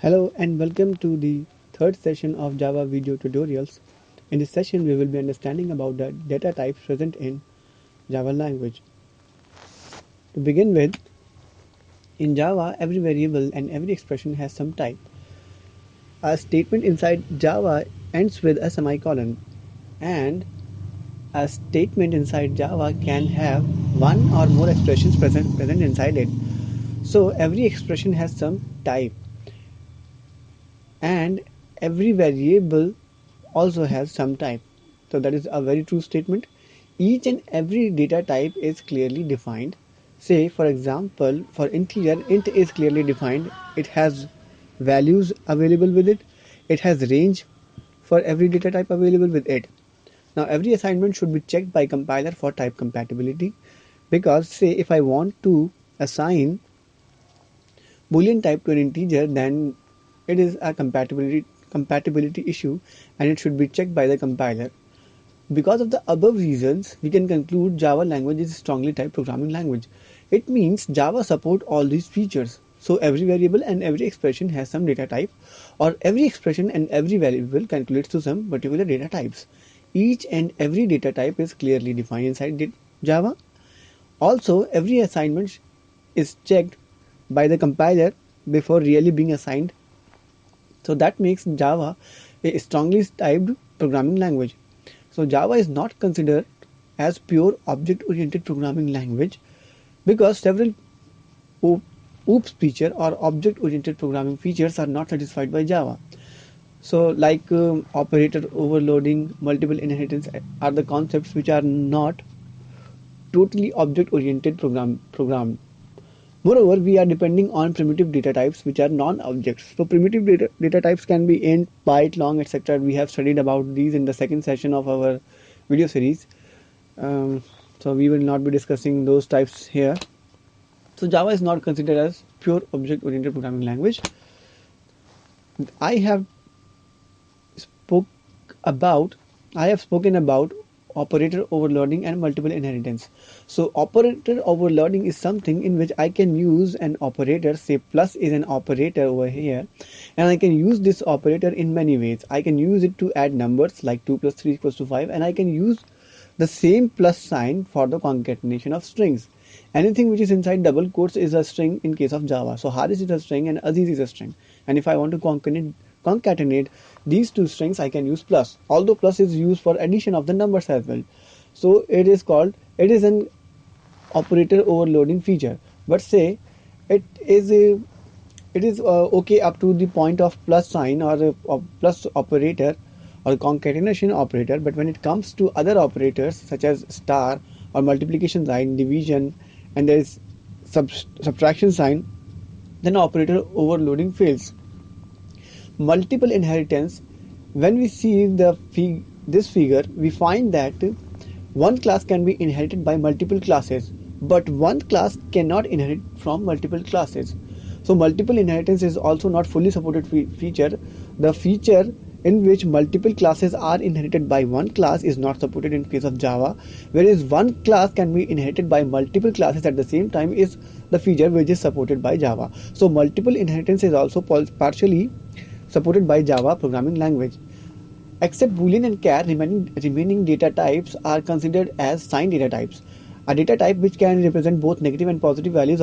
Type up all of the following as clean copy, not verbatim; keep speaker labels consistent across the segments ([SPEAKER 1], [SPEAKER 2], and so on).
[SPEAKER 1] Hello and welcome to the third session of Java video tutorials. In this session we will be understanding about the data types present in Java language. To begin with, in Java every variable and every expression has some type. A statement inside Java ends with a semicolon, and a statement inside Java can have one or more expressions present inside it. So every expression has some type, and every variable also has some type. So that is a very true statement. Each and every data type is clearly defined. Say for example, for integer, int is clearly defined. It has values available with it. It has range for every data type available with it. Now every assignment should be checked by compiler for type compatibility, because say if I want to assign Boolean type to an integer, then it is a compatibility issue and it should be checked by the compiler. Because of the above reasons, we can conclude Java language is a strongly typed programming language. It means Java support all these features. So every variable and every expression has some data type, or every expression and every variable calculates to some particular data types. Each and every data type is clearly defined inside Java. Also, every assignment is checked by the compiler before really being assigned. So that makes Java a strongly typed programming language. So Java is not considered as pure object-oriented programming language because several OOPS feature or object-oriented programming features are not satisfied by Java. So like operator overloading, multiple inheritance are the concepts which are not totally object-oriented program. Moreover, we are depending on primitive data types which are non-objects. So primitive data types can be int, byte, long, etc. We have studied about these in the second session of our video series. So we will not be discussing those types here. So Java is not considered as pure object-oriented programming language. I have spoken about operator overloading and multiple inheritance. So operator overloading is something in which I can use an operator, say plus is an operator over here, and I can use this operator in many ways. I can use it to add numbers like 2 plus 3 equals to 5, and I can use the same plus sign for the concatenation of strings. Anything which is inside double quotes is a string in case of Java. So Haris is a string and Aziz is a string, and if I want to concatenate these two strings, I can use plus, although plus is used for addition of the numbers as well. So it is an operator overloading feature. But say it is okay up to the point of plus sign or plus operator or concatenation operator, but when it comes to other operators such as star or multiplication sign, division, and there is subtraction sign, then operator overloading fails. Multiple inheritance, when we see this figure, we find that one class can be inherited by multiple classes, but one class cannot inherit from multiple classes. So multiple inheritance is also not fully supported feature. The feature in which multiple classes are inherited by one class is not supported in case of Java, whereas one class can be inherited by multiple classes at the same time is the feature which is supported by Java. So multiple inheritance is also partially supported by Java programming language. Except Boolean and char, remaining data types are considered as signed data types. A data type which can represent both negative and positive values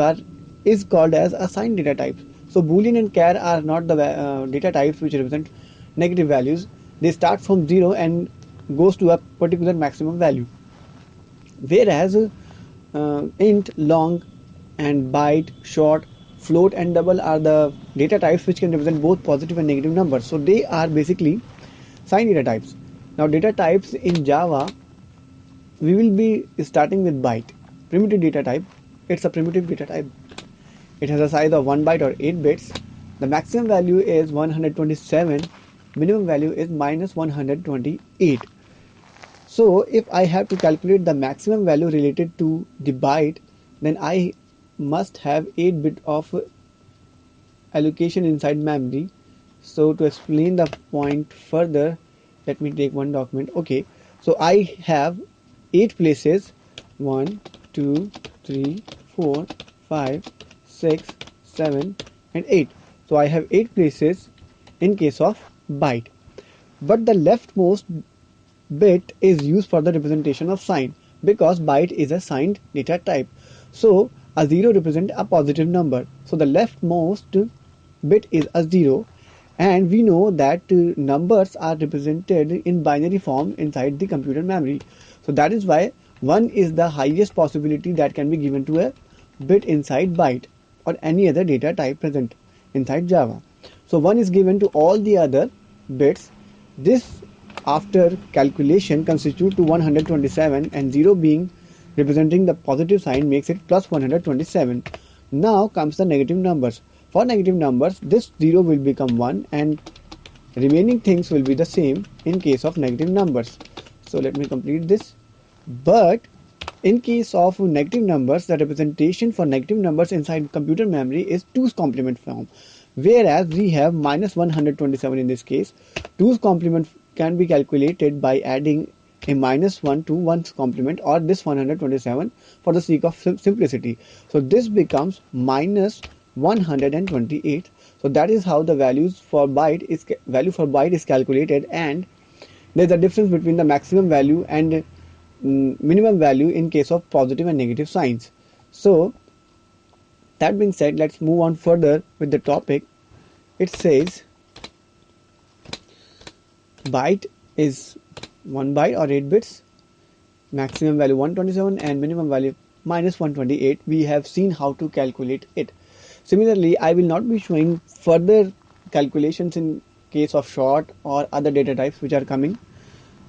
[SPEAKER 1] is called as a signed data type. So Boolean and char are not the data types which represent negative values. They start from 0 and goes to a particular maximum value. Whereas int, long, and byte, short, float, and double are the data types which can represent both positive and negative numbers. So they are basically signed data types. Now data types in Java, we will be starting with byte. Primitive data type. It's a primitive data type. It has a size of 1 byte or 8 bits. The maximum value is 127. Minimum value is minus 128. So if I have to calculate the maximum value related to the byte, then I must have 8 bit of allocation inside memory. So to explain the point further, let me take one document. Okay, so I have 8 places: 1, 2, 3, 4, 5, 6, 7 and 8. So I have 8 places in case of byte. But the leftmost bit is used for the representation of sign because byte is a signed data type. So a 0 represents a positive number. So the leftmost bit is a 0, and we know that numbers are represented in binary form inside the computer memory. So that is why 1 is the highest possibility that can be given to a bit inside byte or any other data type present inside Java. So 1 is given to all the other bits. This after calculation constitute to 127, and 0 being representing the positive sign makes it plus 127. Now comes the negative numbers. For negative numbers, this 0 will become 1 and remaining things will be the same in case of negative numbers. So let me complete this. But in case of negative numbers, the representation for negative numbers inside computer memory is 2's complement form. Whereas we have minus 127 in this case. 2's complement can be calculated by adding a minus 1 to 1's complement or this 127 for the sake of simplicity. So this becomes minus 128. So that is how the value for byte is calculated, and there is a difference between the maximum value and minimum value in case of positive and negative signs. So that being said, let's move on further with the topic. It says byte is 1 byte or 8 bits, maximum value 127 and minimum value minus 128. We have seen how to calculate it. Similarly, I will not be showing further calculations in case of short or other data types which are coming.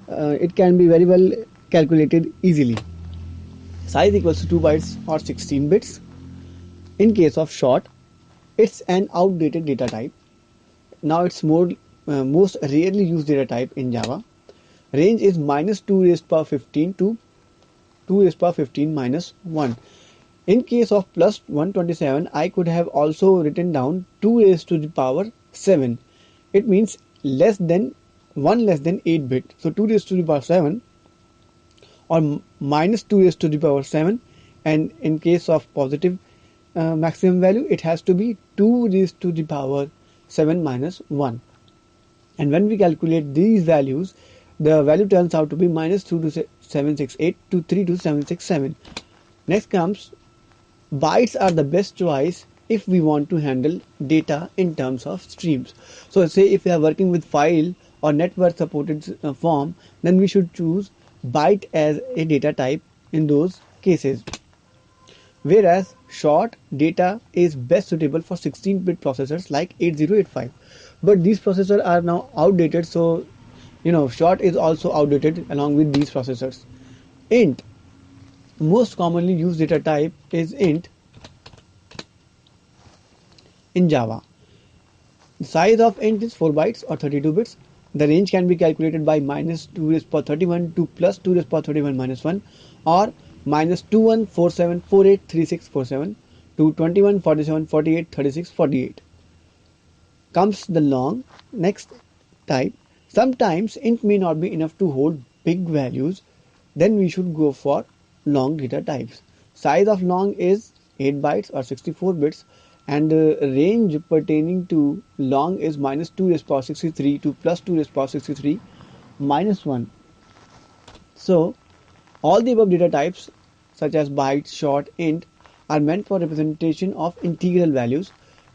[SPEAKER 1] It can be very well calculated easily. Size equals to 2 bytes or 16 bits. In case of short, it's an outdated data type. Now it's most rarely used data type in Java. Range is minus 2 raised power 15 to 2 raised power 15 minus 1. In case of plus 127, I could have also written down 2 raised to the power 7. It means less than 1 less than 8 bit. So 2 raised to the power 7 or minus 2 raised to the power 7, and in case of positive maximum value, it has to be 2 raised to the power 7 minus 1. And when we calculate these values, the value turns out to be minus 22768 to 32767. Next comes bytes are the best choice if we want to handle data in terms of streams. So say if we are working with file or network supported form, then we should choose byte as a data type in those cases. Whereas short data is best suitable for 16-bit processors like 8085. But these processors are now outdated, so short is also outdated along with these processors. Int, most commonly used data type is int in Java. The size of int is 4 bytes or 32 bits. The range can be calculated by minus 2 raised power 31 to plus 2 raised power 31 minus 1, or minus 2147483647 to 2147483648. Comes the long. Next type. Sometimes int may not be enough to hold big values, then we should go for long data types. Size of long is 8 bytes or 64 bits, and the range pertaining to long is minus 2 raised power 63 to plus 2 raised power 63 minus 1. So all the above data types such as byte, short, int are meant for representation of integral values.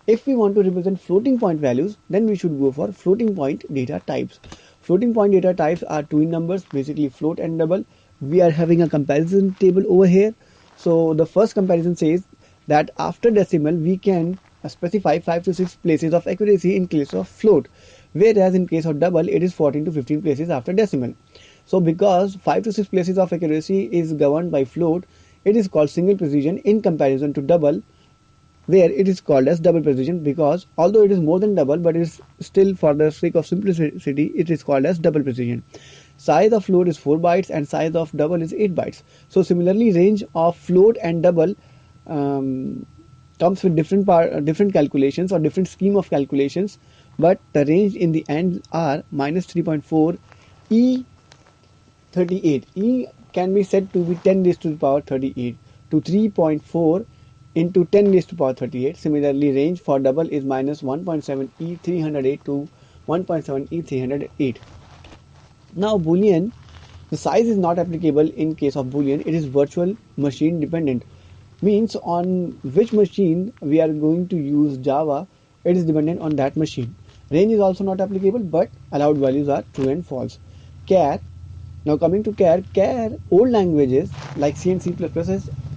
[SPEAKER 1] If we want to represent floating point values, then we should go for floating point data types. Floating point data types are twin numbers, basically float and double. We are having a comparison table over here. So the first comparison says that after decimal we can specify 5 to 6 places of accuracy in case of float, whereas in case of double it is 14 to 15 places after decimal. So because 5 to 6 places of accuracy is governed by float, it is called single precision in comparison to double, where it is called as double precision, because although it is more than double, but it is still, for the sake of simplicity, it is called as double precision. Size of float is 4 bytes and size of double is 8 bytes. So similarly, range of float and double comes with different calculations or different scheme of calculations, but the range in the end are minus 3.4 E38. E can be said to be 10 raised to the power 38 to 3.4 into 10 raised to power 38. Similarly, range for double is minus 1.7 E308 to 1.7 E308. Now Boolean, the size is not applicable in case of Boolean. It is virtual machine dependent. Means on which machine we are going to use Java, it is dependent on that machine. Range is also not applicable, but allowed values are true and false. Char. Now coming to char, old languages like C and C++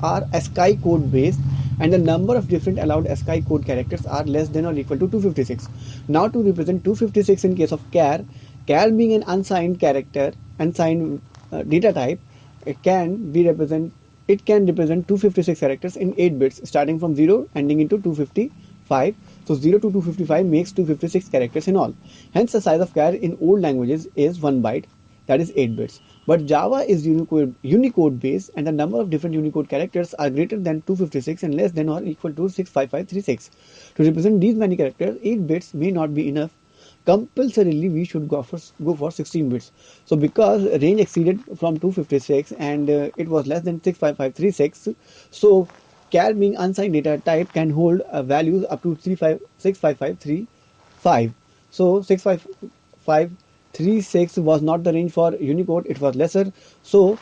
[SPEAKER 1] are ASCII code based, and the number of different allowed ASCII code characters are less than or equal to 256. Now to represent 256 in case of char being an unsigned character, unsigned data type, it can represent 256 characters in 8 bits starting from 0 ending into 255. So 0 to 255 makes 256 characters in all. Hence the size of char in old languages is 1 byte, that is 8 bits. But Java is Unicode based, and the number of different Unicode characters are greater than 256 and less than or equal to 65536. To represent these many characters, 8 bits may not be enough. Compulsorily we should go for 16 bits. So because range exceeded from 256 and it was less than 65536, so char being unsigned data type can hold values up to 65535. So 65536 was not the range for Unicode, it was lesser. So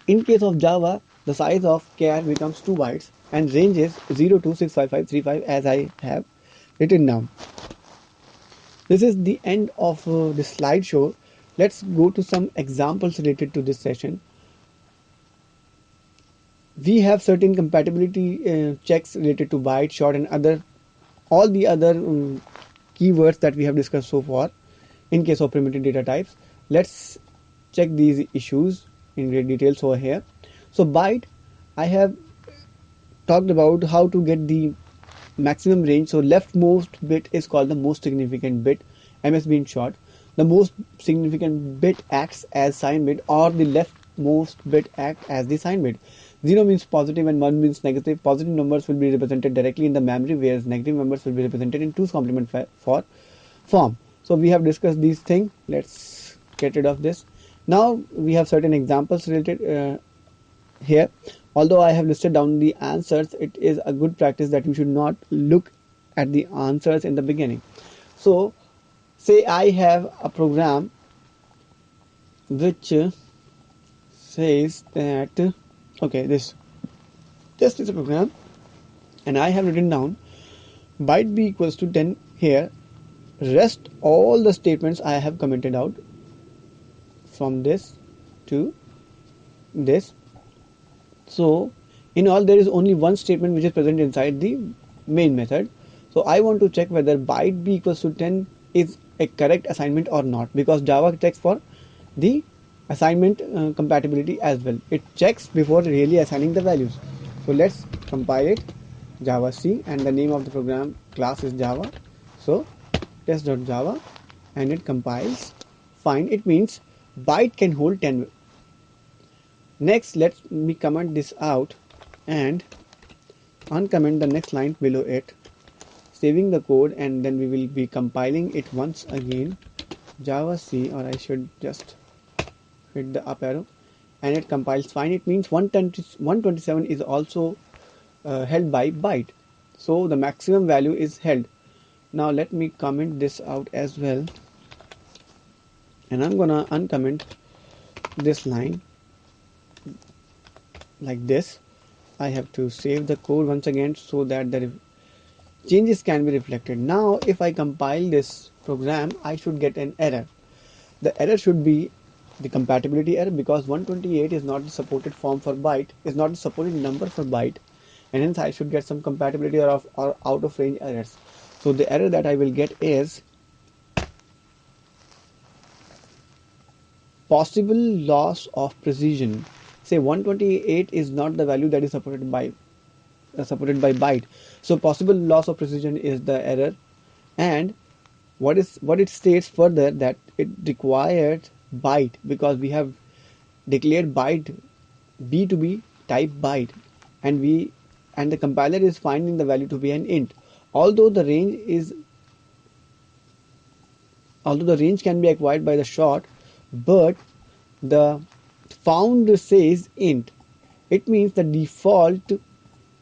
[SPEAKER 1] in case of Java, the size of char becomes 2 bytes and range is 0 to 65535 as I have written down. This is the end of this slideshow. Let's go to some examples related to this session. We have certain compatibility checks related to byte, short, and all the other keywords that we have discussed so far in case of primitive data types. Let's check these issues in great details over here. So byte, I have talked about how to get the maximum range. So leftmost bit is called the most significant bit, MSB in short. The most significant bit acts as sign bit, or the leftmost bit acts as the sign bit. 0 means positive and 1 means negative. Positive numbers will be represented directly in the memory, whereas negative numbers will be represented in 2's complement form. So we have discussed these things. Let's get rid of this. Now we have certain examples related here. Although I have listed down the answers, it is a good practice that you should not look at the answers in the beginning. So say I have a program which says that this is a program, and I have written down byte b equals to 10 here. Rest all the statements I have commented out from this to this. So in all, there is only one statement which is present inside the main method. So I want to check whether byte b equals to 10 is a correct assignment or not, because Java checks for the assignment compatibility as well. It checks before really assigning the values. So let's compile it, Java C, and the name of the program class is Java. So test.java, and it compiles. Fine, it means byte can hold 10. Next, let me comment this out and uncomment the next line below it, saving the code, and then we will be compiling it once again, Java C, or I should just hit the up arrow, and it compiles fine. It means 127 is also held by byte, so the maximum value is held. Now let me comment this out as well, and I'm gonna uncomment this line like this. I have to save the code once again so that the changes can be reflected. Now if I compile this program, I should get an error. The error should be the compatibility error, because 128 is not the supported form for byte, is not the supported number for byte, and hence I should get some compatibility or out of range errors. So the error that I will get is possible loss of precision. Say 128 is not the value that is supported by byte. So possible loss of precision is the error, and what it states further, that it required byte, because we have declared byte b to be type byte, and the compiler is finding the value to be an int. Although the range can be acquired by the short, but the found says int. It means the default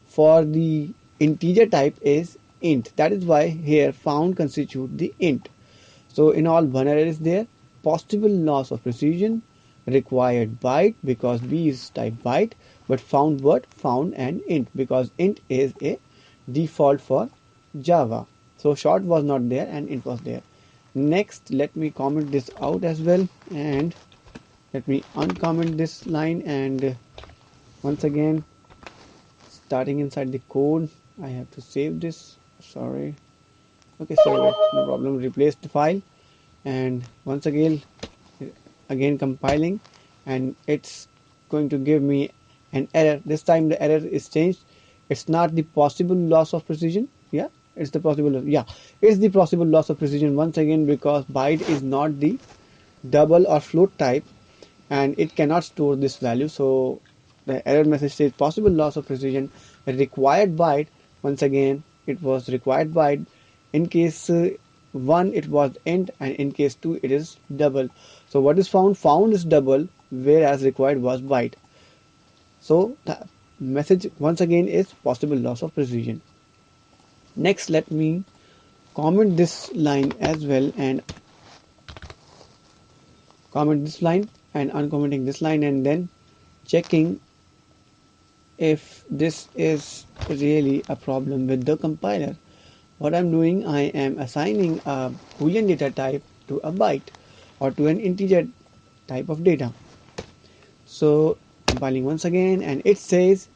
[SPEAKER 1] for the integer type is int. That is why here found constitute the int. So in all, one error is there. Possible loss of precision, required byte because B is type byte, but found what? Found an int because int is a default for Java. So short was not there and int was there. Next, let me comment this out as well, and let me uncomment this line, and once again starting inside the code, I have to save this. Sorry. Okay, save it, no problem. Replace the file, and once again compiling, and it's going to give me an error. This time the error is changed. It's not the possible loss of precision. Yeah, it's the possible. Yeah, it's the possible loss of precision once again because byte is not the double or float type, and it cannot store this value. So the error message says possible loss of precision, required byte. Once again it was required byte. In case 1 it was int, and in case 2 it is double. So what is found? Found is double, whereas required was byte. So the message once again is possible loss of precision. Next, let me comment this line as well, and comment this line and uncommenting this line, and then checking if this is really a problem with the compiler. What I'm doing, I am assigning a Boolean data type to a byte or to an integer type of data. So compiling once again, and it says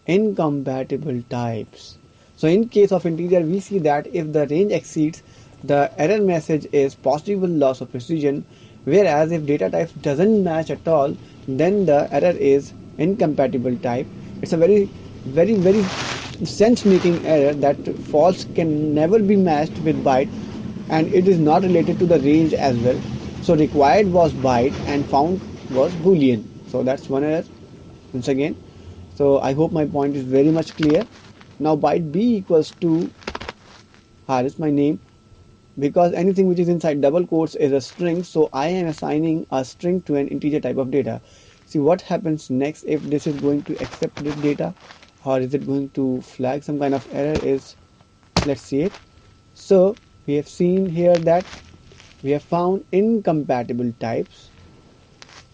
[SPEAKER 1] incompatible types. So in case of integer, we see that if the range exceeds, the error message is possible loss of precision, whereas if data type doesn't match at all, then the error is incompatible type. It's a very sense making error that false can never be matched with byte, and it is not related to the range as well. So required was byte and found was Boolean. So that's one error once again. So I hope my point is very much clear. Now byte B equals to Haris, my name, because anything which is inside double quotes is a string, so I am assigning a string to an integer type of data. See what happens next if this is going to accept this data, or is it going to flag some kind of error is, let's see it. So we have seen here that we have found incompatible types.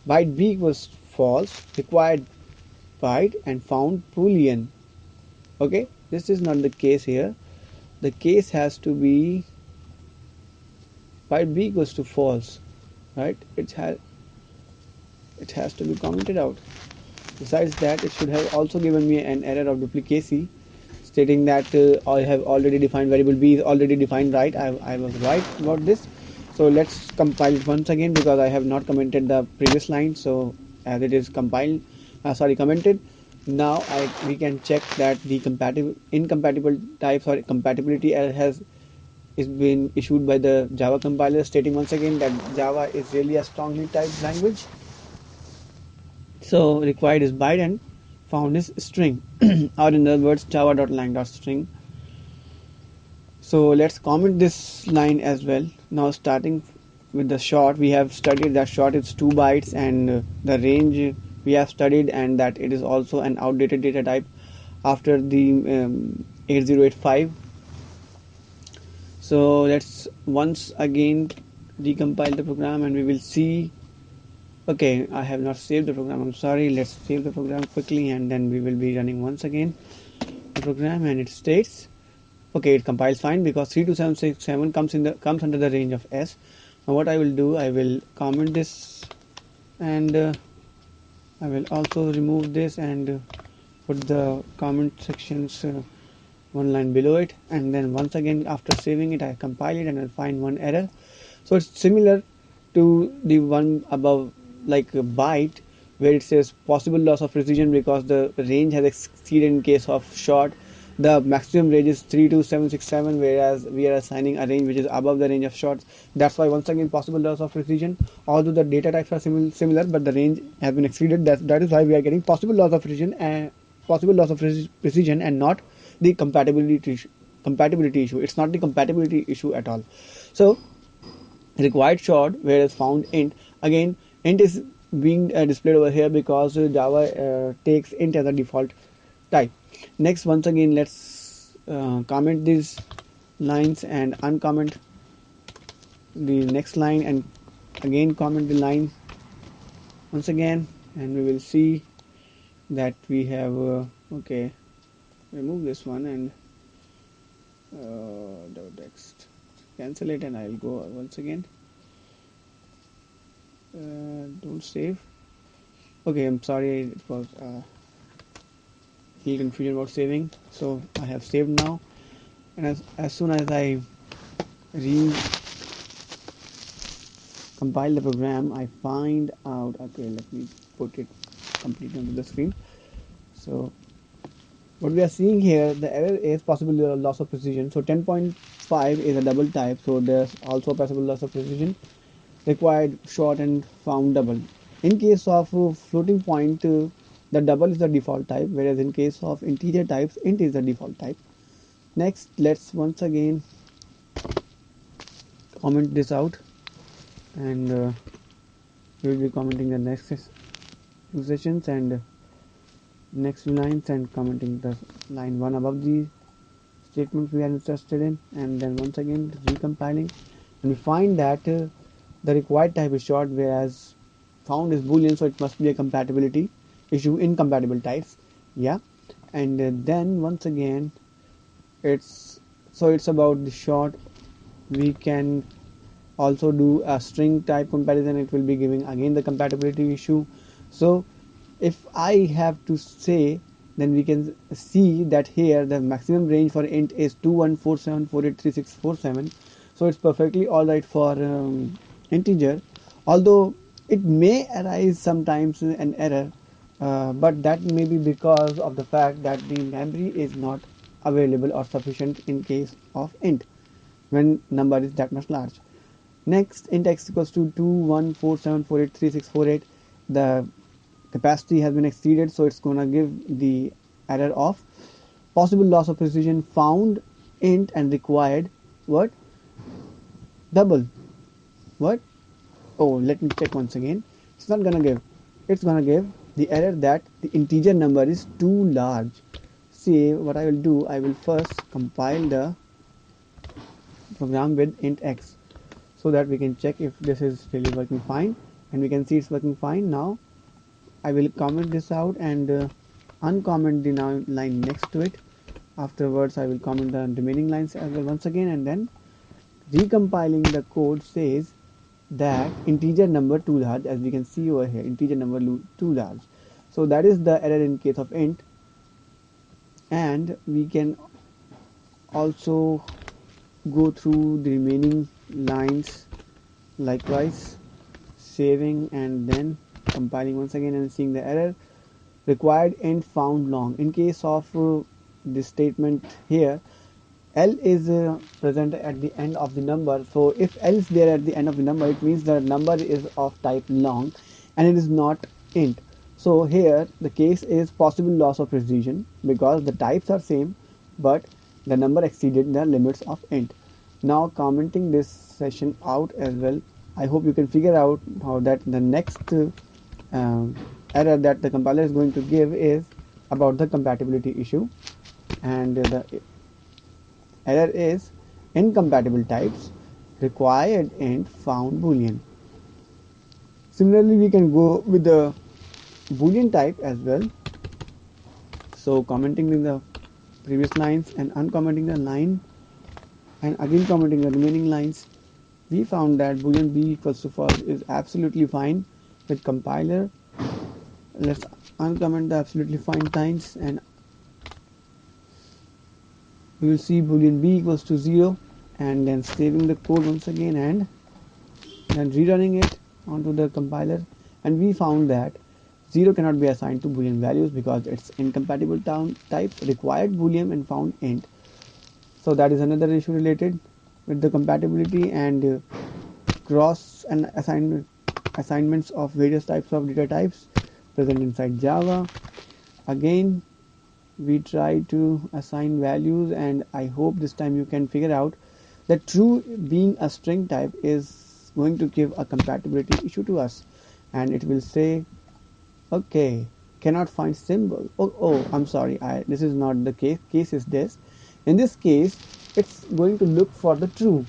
[SPEAKER 1] Byte B equals false, required byte, and found Boolean. Okay, this is not the case here. The case has to be byte B equals to false, right? It has to be commented out. Besides that, it should have also given me an error of duplicacy, stating that I have already defined variable B is already defined, right? I was right about this. So let's compile it once again because I have not commented the previous line. So as it is compiled, commented. Now we can check that the incompatible types or compatibility error is been issued by the Java compiler, stating once again that Java is really a strongly typed language. So required is byte and found is string, or in other words java.lang.string. So let's comment this line as well. Now starting with the short, we have studied that short is 2 bytes, and the range we have studied, and that it is also an outdated data type after the 8085. So let's once again decompile the program, and we will see. Okay, I have not saved the program, I'm sorry. Let's save the program quickly, and then we will be running once again the program, and it states, okay, it compiles fine because 32767 comes under the range of S. Now what I will do, I will comment this, and I will also remove this and put the comment sections one line below it, and then once again after saving it, I compile it and I'll find one error. So it's similar to the one above, like a byte, where it says possible loss of precision because the range has exceeded. In case of short, the maximum range is 32767, whereas we are assigning a range which is above the range of shorts. That's why once again possible loss of precision, although the data types are similar, but the range has been exceeded. That is why we are getting possible loss of precision and not the compatibility issue. It's not the compatibility issue at all. So required short, whereas found int. Again, int is being displayed over here because Java takes int as a default type. Next, once again, let's comment these lines and uncomment the next line, and again comment the line once again, and we will see that we have okay, remove this one and the text, cancel it, and I'll go once again. Don't save. Okay, I'm sorry, it was little confusion about saving. So I have saved now, and as soon as I compile the program, I find out, okay, let me put it completely onto the screen. So what we are seeing here, the error is possible loss of precision. So 10.5 is a double type, so there's also a possible loss of precision, required short and found double. In case of floating point, the double is the default type, whereas in case of integer types, int is the default type. Next, let's once again comment this out, and we will be commenting the next few sessions and next few lines, and commenting the line 1 above the statement we are interested in, and then once again recompiling, and we find that the required type is short, whereas found is boolean, so it must be a compatibility issue, incompatible types. Yeah, and then once again it's about the short. We can also do a string type comparison, it will be giving again the compatibility issue. So if I have to say, then we can see that here the maximum range for int is 2147483647, so it's perfectly alright for integer, although it may arise sometimes an error, but that may be because of the fact that the memory is not available or sufficient in case of int when number is that much large. Next, int x equals to 2147483648, the capacity has been exceeded, so it's gonna give the error of possible loss of precision, found int and required what, double. What? Oh, let me check once again. It's not gonna give. It's gonna give the error that the integer number is too large. See, what I will do, I will first compile the program with int x, so that we can check if this is really working fine, and we can see it's working fine. Now I will comment this out and uncomment the line next to it. Afterwards I will comment the remaining lines as well once again, and then recompiling the code says that integer number too large, as we can see over here, integer number too large. So that is the error in case of int, and we can also go through the remaining lines likewise, saving and then compiling once again and seeing the error, required int found long. In case of this statement here, L is present at the end of the number, so if L is there at the end of the number, it means the number is of type long and it is not int. So here the case is possible loss of precision because the types are same but the number exceeded the limits of int. Now commenting this session out as well, I hope you can figure out how that the next error that the compiler is going to give is about the compatibility issue, and the error is incompatible types, required int found boolean. Similarly, we can go with the boolean type as well. So commenting in the previous lines and uncommenting the line and again commenting the remaining lines, we found that boolean b equals to false is absolutely fine with compiler. Let's uncomment the absolutely fine lines and we will see boolean b equals to 0, and then saving the code once again and then rerunning it onto the compiler, and we found that 0 cannot be assigned to boolean values because it's incompatible types, required boolean and found int. So that is another issue related with the compatibility and cross and assignments of various types of data types present inside Java. Again, we try to assign values, and I hope this time you can figure out that true being a string type is going to give a compatibility issue to us, and it will say, okay, cannot find symbol. Oh, I'm sorry, this is not the case. Case is this: In this case, it's going to look for the true.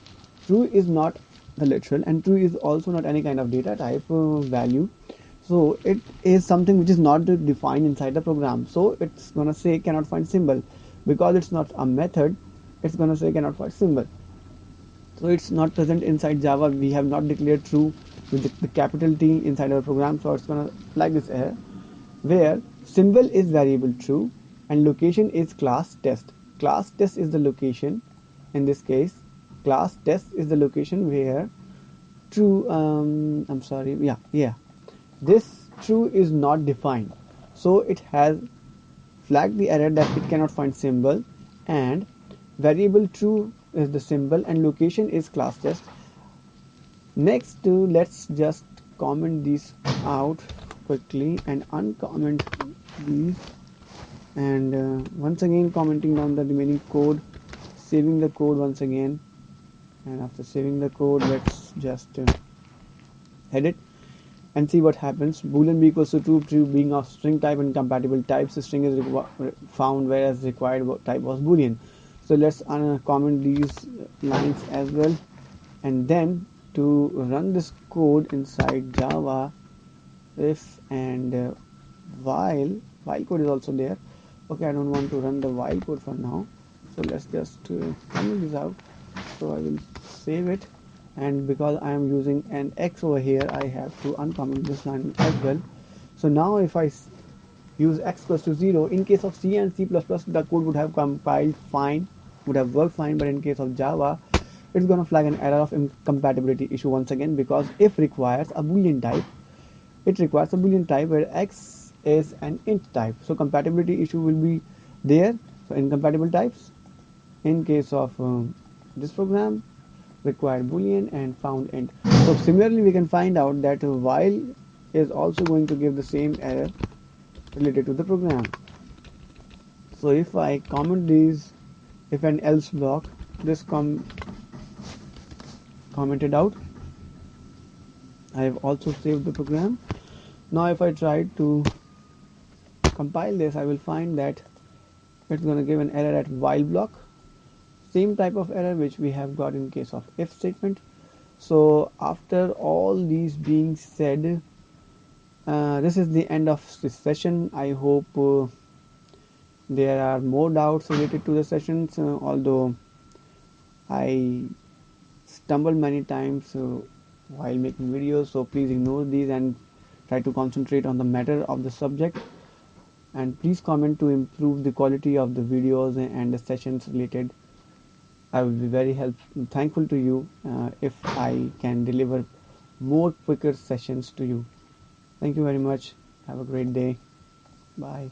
[SPEAKER 1] True is not the literal, and true is also not any kind of data type value. So it is something which is not defined inside the program. So it's gonna say cannot find symbol. Because it's not a method, it's gonna say cannot find symbol. So it's not present inside Java. We have not declared true with the capital T inside our program, so it's gonna flag this error, where symbol is variable true and location is class test. Class test is the location. In this case, class test is the location where true I'm sorry, yeah, this true is not defined, so it has flagged the error that it cannot find symbol, and variable true is the symbol and location is class test. Next, let's just comment these out quickly and uncomment these, and once again commenting down the remaining code, saving the code once again, and after saving the code, let's just edit and see what happens. Boolean b equals to true being of string type and compatible types. The string is found, whereas required type was Boolean. So let's comment these lines as well, and then to run this code inside Java, if and while code is also there. Okay, I don't want to run the while code for now, so let's just comment this out. So I will save it, and because I am using an X over here, I have to uncomment this line as well. So now if I use X equals to 0, in case of C and C++, the code would have compiled fine, would have worked fine, but in case of Java, it's going to flag an error of incompatibility issue once again, because if requires a Boolean type, it requires a Boolean type where X is an int type. So compatibility issue will be there. So incompatible types in case of this program required Boolean and found int. So similarly, we can find out that while is also going to give the same error related to the program. So if I comment these, if an else block, this commented out. I have also saved the program. Now if I try to compile this, I will find that it's going to give an error at while block, same type of error which we have got in case of if statement. So after all these being said, this is the end of this session. I hope there are more doubts related to the sessions, although I stumbled many times while making videos, so please ignore these and try to concentrate on the matter of the subject, and please comment to improve the quality of the videos and the sessions related. I will be very thankful to you if I can deliver more quicker sessions to you. Thank you very much. Have a great day. Bye.